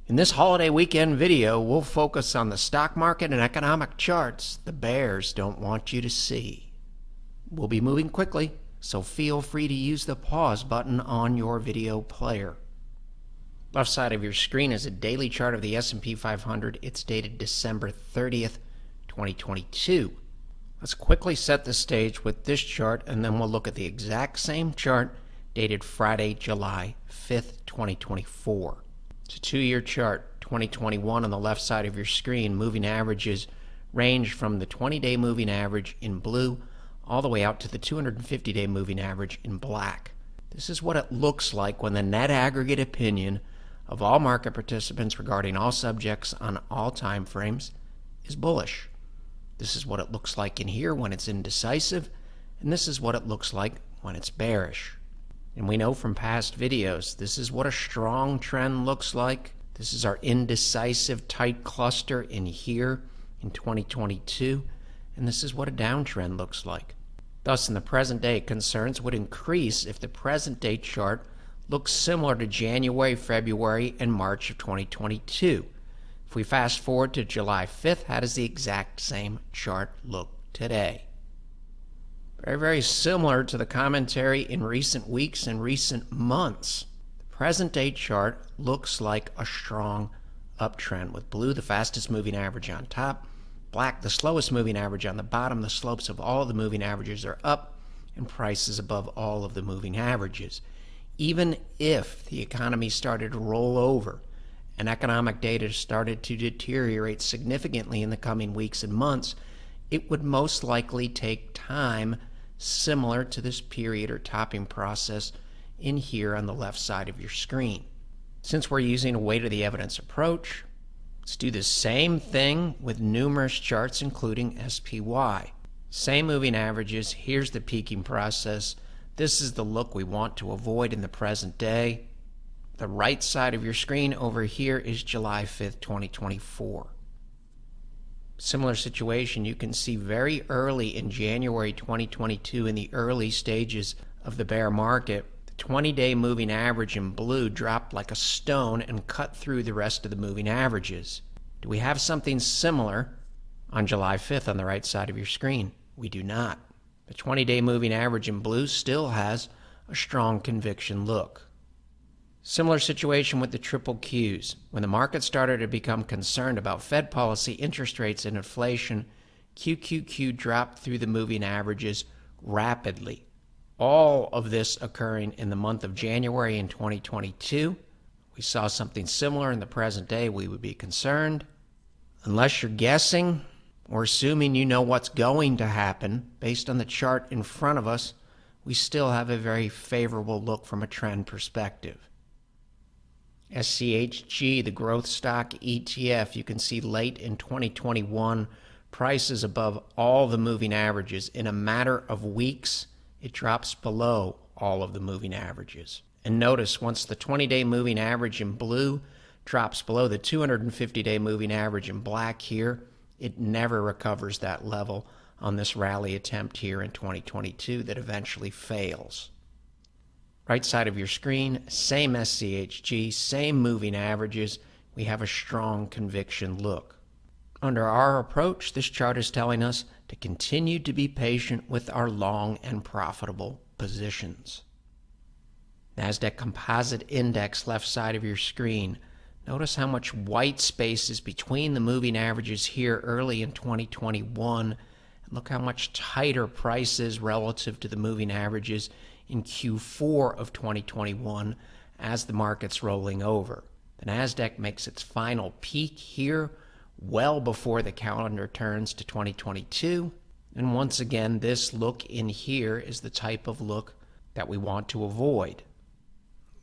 In this holiday weekend video, we'll focus on the stock market and economic charts the bears don't want you to see. We'll be moving quickly, so feel free to use the pause button on your video player. Left side of your screen is a daily chart of the S&P 500. It's dated December 30th, 2022. Let's quickly set the stage with this chart, and then we'll look at the exact same chart dated Friday, July 5th, 2024. It's a 2-year chart, 2021 on the left side of your screen. Moving averages range from the 20-day moving average in blue all the way out to the 250-day moving average in black. This is what it looks like when the net aggregate opinion of all market participants regarding all subjects on all time frames is bullish. This is what it looks like in here when it's indecisive, and this is what it looks like when it's bearish. And we know from past videos, this is what a strong trend looks like. This is our indecisive tight cluster in here in 2022, and this is what a downtrend looks like. Thus, in the present day, concerns would increase if the present day chart looks similar to January, February, and March of 2022. If we fast forward to July 5th, how does the exact same chart look today? Very, very similar to the commentary in recent weeks and recent months. The present day chart looks like a strong uptrend, with blue the fastest moving average on top, black the slowest moving average on the bottom. The slopes of all of the moving averages are up, and prices above all of the moving averages. Even if the economy started to roll over and economic data started to deteriorate significantly in the coming weeks and months, it would most likely take time similar to this period or topping process in here on the left side of your screen. Since we're using a weight of the evidence approach, let's do the same thing with numerous charts, including SPY. Same moving averages. Here's the peaking process. This is the look we want to avoid in the present day. The right side of your screen over here is July 5th, 2024. Similar situation you can see very early in January 2022 in the early stages of the bear market. The 20-day moving average in blue dropped like a stone and cut through the rest of the moving averages. Do we have something similar on July 5th on the right side of your screen? We do not. The 20-day moving average in blue still has a strong conviction look. Similar situation with the triple Qs. When the market started to become concerned about Fed policy, interest rates, and inflation, QQQ dropped through the moving averages rapidly. All of this occurring in the month of January in 2022. We saw something similar in the present day. We would be concerned. Unless you're guessing or assuming you know what's going to happen based on the chart in front of us, we still have a very favorable look from a trend perspective. SCHG, the growth stock ETF, you can see late in 2021, prices above all the moving averages. In a matter of weeks, it drops below all of the moving averages. And notice, once the 20-day moving average in blue drops below the 250-day moving average in black here, it never recovers that level on this rally attempt here in 2022 that eventually fails. Right side of your screen, same SCHG, same moving averages. We have a strong conviction look. Under our approach, this chart is telling us to continue to be patient with our long and profitable positions. NASDAQ Composite Index, left side of your screen. Notice how much white space is between the moving averages here early in 2021. And look how much tighter price is relative to the moving averages in Q4 of 2021 as the market's rolling over. The NASDAQ makes its final peak here well before the calendar turns to 2022. And once again, this look in here is the type of look that we want to avoid.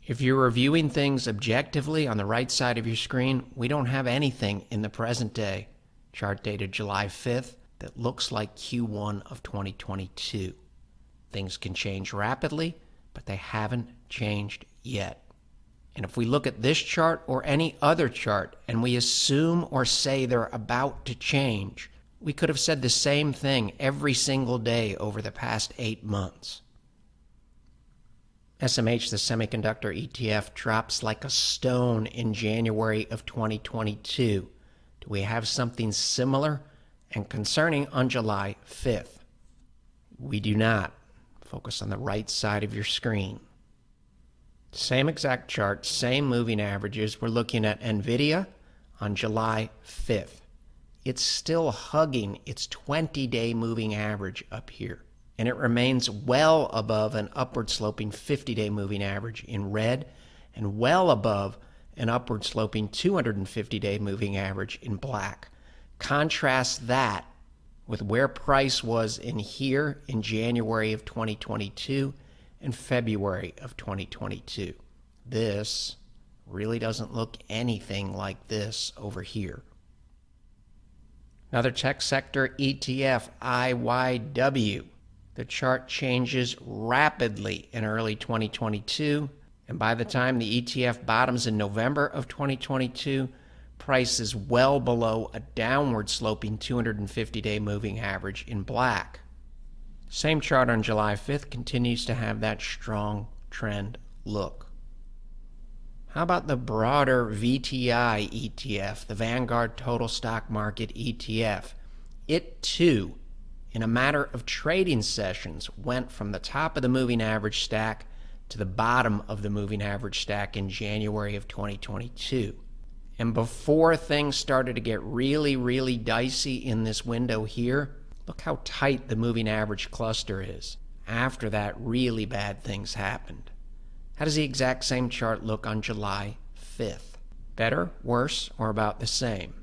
If you're reviewing things objectively on the right side of your screen, we don't have anything in the present day, chart dated July 5th, that looks like Q1 of 2022. Things can change rapidly, but they haven't changed yet. And if we look at this chart or any other chart and we assume or say they're about to change, we could have said the same thing every single day over the past 8 months. SMH, the semiconductor ETF, drops like a stone in January of 2022. Do we have something similar and concerning on July 5th? We do not. Focus on the right side of your screen. Same exact chart, same moving averages. We're looking at NVIDIA on July 5th. It's still hugging its 20-day moving average up here, and it remains well above an upward sloping 50-day moving average in red and well above an upward sloping 250-day moving average in black. Contrast that with where price was in here in January of 2022 and February of 2022. This really doesn't look anything like this over here. Another tech sector ETF, IYW. The chart changes rapidly in early 2022, and by the time the ETF bottoms in November of 2022, price is well below a downward sloping 250-day moving average in black. Same chart on July 5th continues to have that strong trend look. How about the broader VTI ETF, the Vanguard Total Stock Market ETF? It too, in a matter of trading sessions, went from the top of the moving average stack to the bottom of the moving average stack in January of 2022. And before things started to get really, really dicey in this window here, look how tight the moving average cluster is. After that, really bad things happened. How does the exact same chart look on July 5th? Better, worse, or about the same?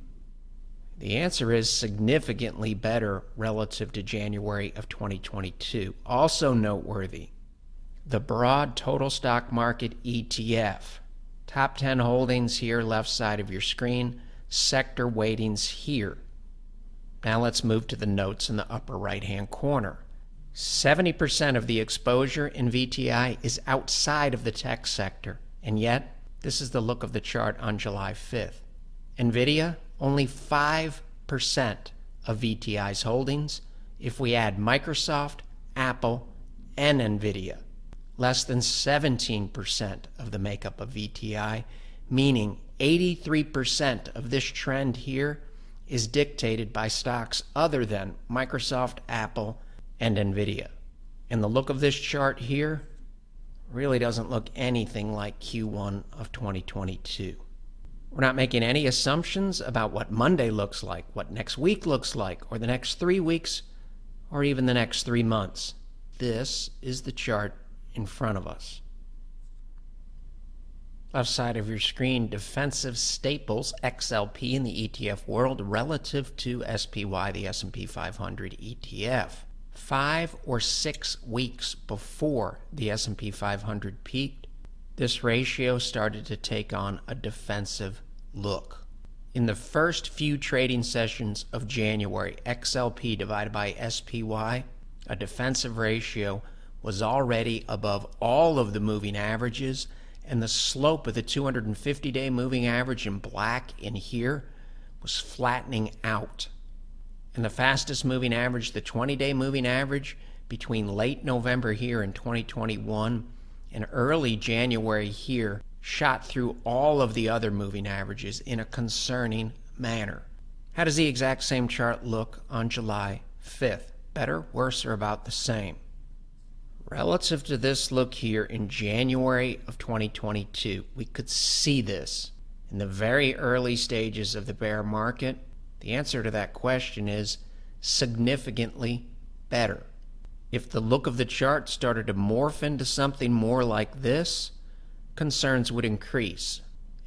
The answer is significantly better relative to January of 2022. Also noteworthy, the broad total stock market ETF. Top 10 holdings here, left side of your screen. Sector weightings here. Now let's move to the notes in the upper right-hand corner. 70% of the exposure in VTI is outside of the tech sector, and yet this is the look of the chart on July 5th. NVIDIA, only 5% of VTI's holdings if we add Microsoft, Apple, and NVIDIA. Less than 17% of the makeup of VTI, meaning 83% of this trend here is dictated by stocks other than Microsoft, Apple, and NVIDIA. And the look of this chart here really doesn't look anything like Q1 of 2022. We're not making any assumptions about what Monday looks like, what next week looks like, or the next 3 weeks, or even the next 3 months. This is the chart in front of us. Left side of your screen, defensive staples, XLP in the ETF world relative to SPY, the S&P 500 ETF. 5 or 6 weeks before the S&P 500 peaked, this ratio started to take on a defensive look. In the first few trading sessions of January, XLP divided by SPY, a defensive ratio, was already above all of the moving averages, and the slope of the 250-day moving average in black in here was flattening out. And the fastest moving average, the 20-day moving average, between late November here in 2021 and early January here, shot through all of the other moving averages in a concerning manner. How does the exact same chart look on July 5th? Better, worse, or about the same? Relative to this look here in January of 2022, we could see this in the very early stages of the bear market. The answer to that question is significantly better. If the look of the chart started to morph into something more like this, concerns would increase.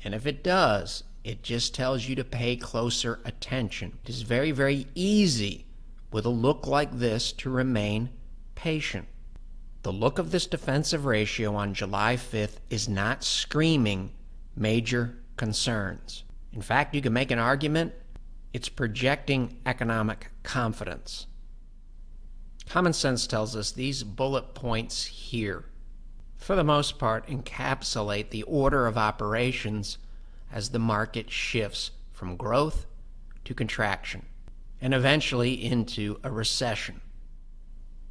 And if it does, it just tells you to pay closer attention. It is very, very easy with a look like this to remain patient. The look of this defensive ratio on July 5th is not screaming major concerns. In fact, you can make an argument it's projecting economic confidence. Common sense tells us these bullet points here, for the most part, encapsulate the order of operations as the market shifts from growth to contraction, and eventually into a recession.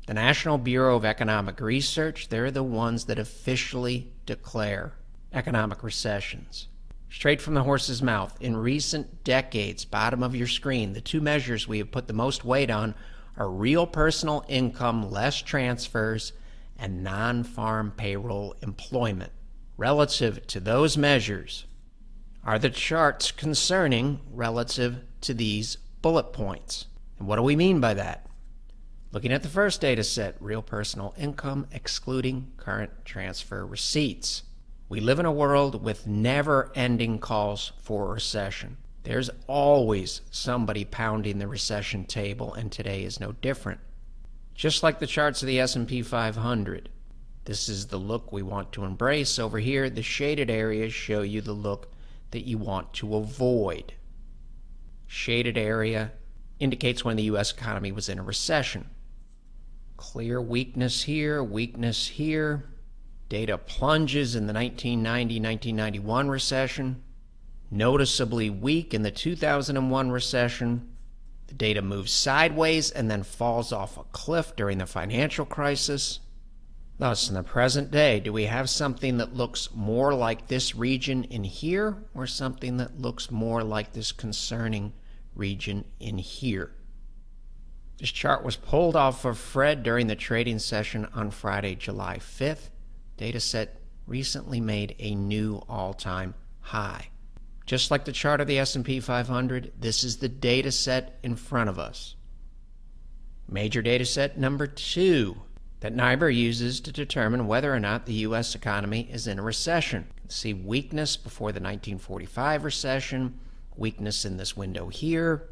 The National Bureau of Economic Research, they're the ones that officially declare economic recessions. Straight from the horse's mouth, in recent decades, bottom of your screen, the two measures we have put the most weight on are real personal income less transfers and non-farm payroll employment. Relative to those measures are the charts concerning relative to these bullet points. And what do we mean by that? Looking at the first data set, real personal income excluding current transfer receipts. We live in a world with never-ending calls for a recession. There's always somebody pounding the recession table, and today is no different. Just like the charts of the S&P 500. This is the look we want to embrace. Over here, the shaded areas show you the look that you want to avoid. Shaded area indicates when the U.S. economy was in a recession. Clear weakness here, weakness here. Data plunges in the 1990-1991 recession. Noticeably weak in the 2001 recession. The data moves sideways and then falls off a cliff during the financial crisis. Thus, in the present day, do we have something that looks more like this region in here, or something that looks more like this concerning region in here? This chart was pulled off of Fred during the trading session on Friday, July 5th. Dataset recently made a new all-time high. Just like the chart of the S&P 500, this is the dataset in front of us. Major dataset number 2 that NIBR uses to determine whether or not the U.S. economy is in a recession. You can see weakness before the 1945 recession, weakness in this window here.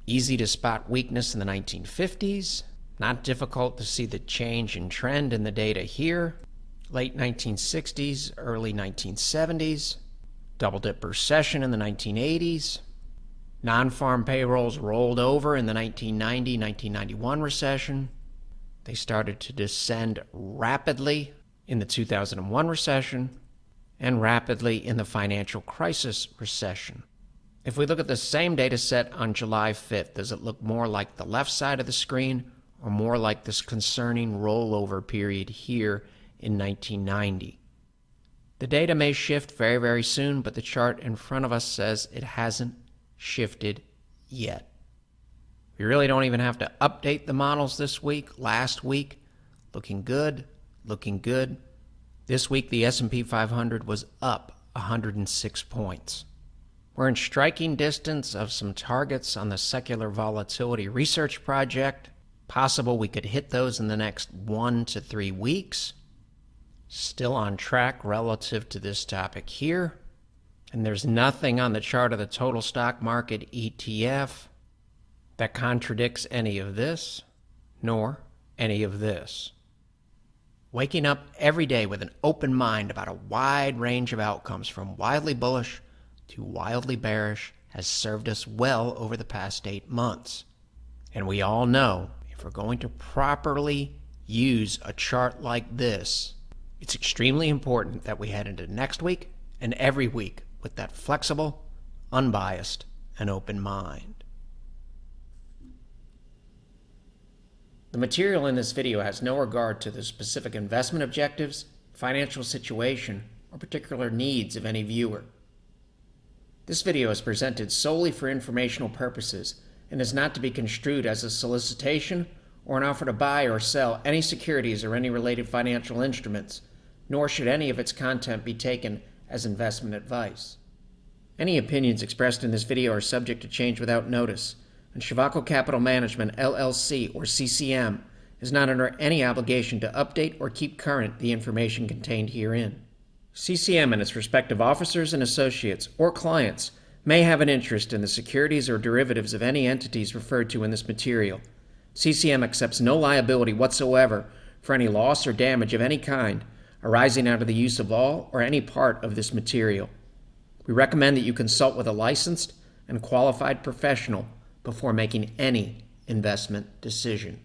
Easy to spot weakness in the 1950s. Not difficult to see the change in trend in the data here. Late 1960s, early 1970s. Double-dip recession in the 1980s. Non-farm payrolls rolled over in the 1990-1991 recession. They started to descend rapidly in the 2001 recession and rapidly in the financial crisis recession. If we look at the same data set on July 5th, does it look more like the left side of the screen or more like this concerning rollover period here in 1990? The data may shift very, very soon, but the chart in front of us says it hasn't shifted yet. We really don't even have to update the models this week. Last week, looking good, looking good. This week, the S&P 500 was up 106 points. We're in striking distance of some targets on the Secular Volatility Research Project. Possible we could hit those in the next 1 to 3 weeks. Still on track relative to this topic here. And there's nothing on the chart of the total stock market ETF that contradicts any of this, nor any of this. Waking up every day with an open mind about a wide range of outcomes from wildly bullish to wildly bearish has served us well over the past 8 months. And we all know if we're going to properly use a chart like this, it's extremely important that we head into next week and every week with that flexible, unbiased, and open mind. The material in this video has no regard to the specific investment objectives, financial situation, or particular needs of any viewer. This video is presented solely for informational purposes and is not to be construed as a solicitation or an offer to buy or sell any securities or any related financial instruments, nor should any of its content be taken as investment advice. Any opinions expressed in this video are subject to change without notice, and Shivako Capital Management, LLC, or CCM, is not under any obligation to update or keep current the information contained herein. CCM and its respective officers and associates or clients may have an interest in the securities or derivatives of any entities referred to in this material. CCM accepts no liability whatsoever for any loss or damage of any kind arising out of the use of all or any part of this material. We recommend that you consult with a licensed and qualified professional before making any investment decision.